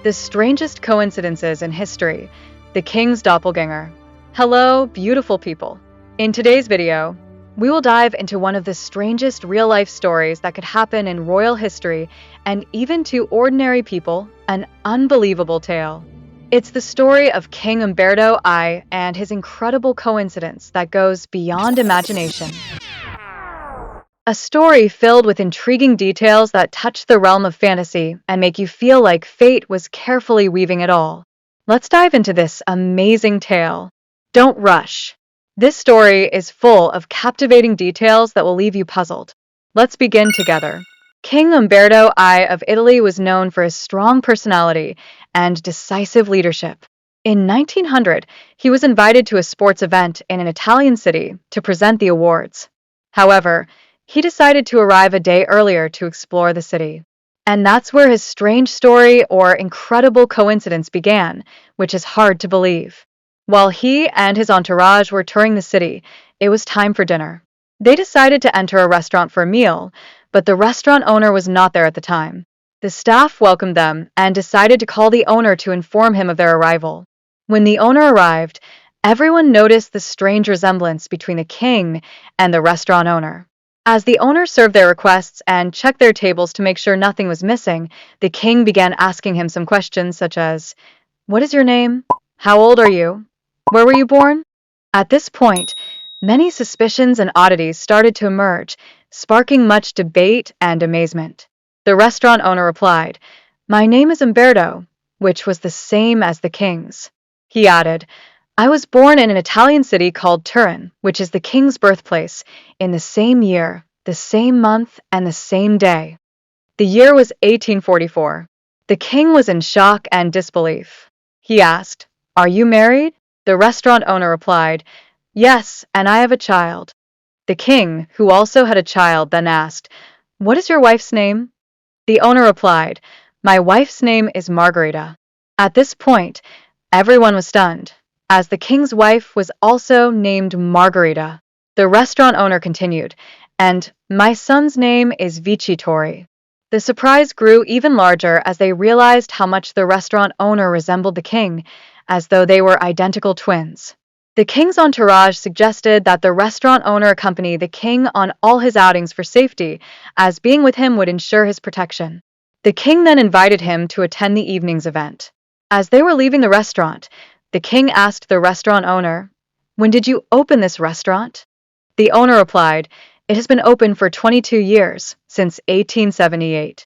The strangest coincidences in history, the king's doppelganger. Hello, beautiful people. In today's video, we will dive into one of the strangest real-life stories that could happen in royal history and even to ordinary people, an unbelievable tale. It's the story of King Umberto I and his incredible coincidence that goes beyond imagination. A story filled with intriguing details that touch the realm of fantasy and make you feel like fate was carefully weaving it all. Let's dive into this amazing tale. Don't rush. This story is full of captivating details that will leave you puzzled. Let's begin together. King Umberto I of Italy was known for his strong personality and decisive leadership. In 1900, he was invited to a sports event in an Italian city to present the awards. However, he decided to arrive a day earlier to explore the city. And that's where his strange story or incredible coincidence began, which is hard to believe. While he and his entourage were touring the city, it was time for dinner. They decided to enter a restaurant for a meal, but the restaurant owner was not there at the time. The staff welcomed them and decided to call the owner to inform him of their arrival. When the owner arrived, everyone noticed the strange resemblance between the king and the restaurant owner. As the owner served their requests and checked their tables to make sure nothing was missing, the king began asking him some questions such as, "What is your name? How old are you? Where were you born?" At this point, many suspicions and oddities started to emerge, sparking much debate and amazement. The restaurant owner replied, "My name is Umberto," which was the same as the king's. He added, "I was born in an Italian city called Turin, which is the king's birthplace, in the same year, the same month, and the same day." The year was 1844. The king was in shock and disbelief. He asked, "Are you married?" The restaurant owner replied, "Yes, and I have a child." The king, who also had a child, then asked, "What is your wife's name?" The owner replied, "My wife's name is Margherita." At this point, everyone was stunned, as the king's wife was also named Margherita. The restaurant owner continued, "And my son's name is Vincitori." The surprise grew even larger as they realized how much the restaurant owner resembled the king, as though they were identical twins. The king's entourage suggested that the restaurant owner accompany the king on all his outings for safety, as being with him would ensure his protection. The king then invited him to attend the evening's event. As they were leaving the restaurant, the king asked the restaurant owner, "When did you open this restaurant?" The owner replied, "It has been open for 22 years, since 1878.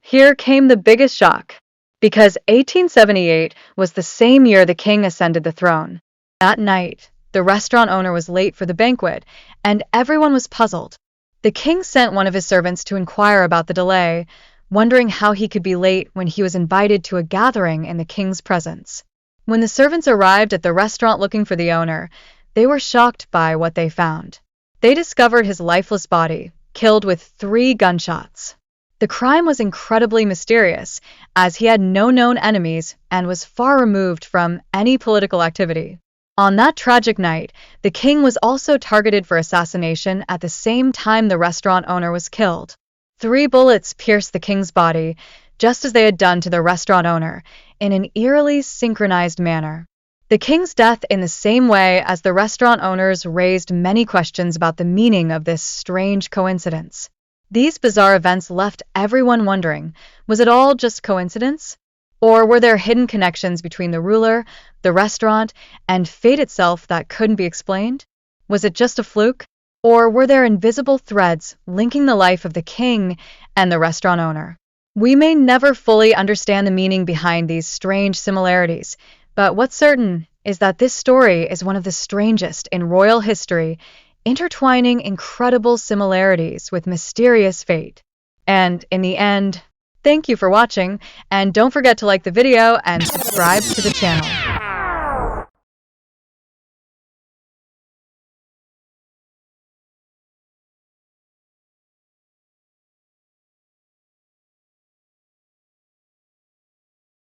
Here came the biggest shock, because 1878 was the same year the king ascended the throne. That night, the restaurant owner was late for the banquet, and everyone was puzzled. The king sent one of his servants to inquire about the delay, wondering how he could be late when he was invited to a gathering in the king's presence. When the servants arrived at the restaurant looking for the owner, they were shocked by what they found. They discovered his lifeless body, killed with 3 gunshots. The crime was incredibly mysterious, as he had no known enemies and was far removed from any political activity. On that tragic night, the king was also targeted for assassination at the same time the restaurant owner was killed. 3 bullets pierced the king's body, just as they had done to the restaurant owner, in an eerily synchronized manner. The king's death in the same way as the restaurant owners raised many questions about the meaning of this strange coincidence. These bizarre events left everyone wondering, was it all just coincidence? Or were there hidden connections between the ruler, the restaurant, and fate itself that couldn't be explained? Was it just a fluke? Or were there invisible threads linking the life of the king and the restaurant owner? We may never fully understand the meaning behind these strange similarities, but what's certain is that this story is one of the strangest in royal history, intertwining incredible similarities with mysterious fate. And in the end, thank you for watching, and don't forget to like the video and subscribe to the channel.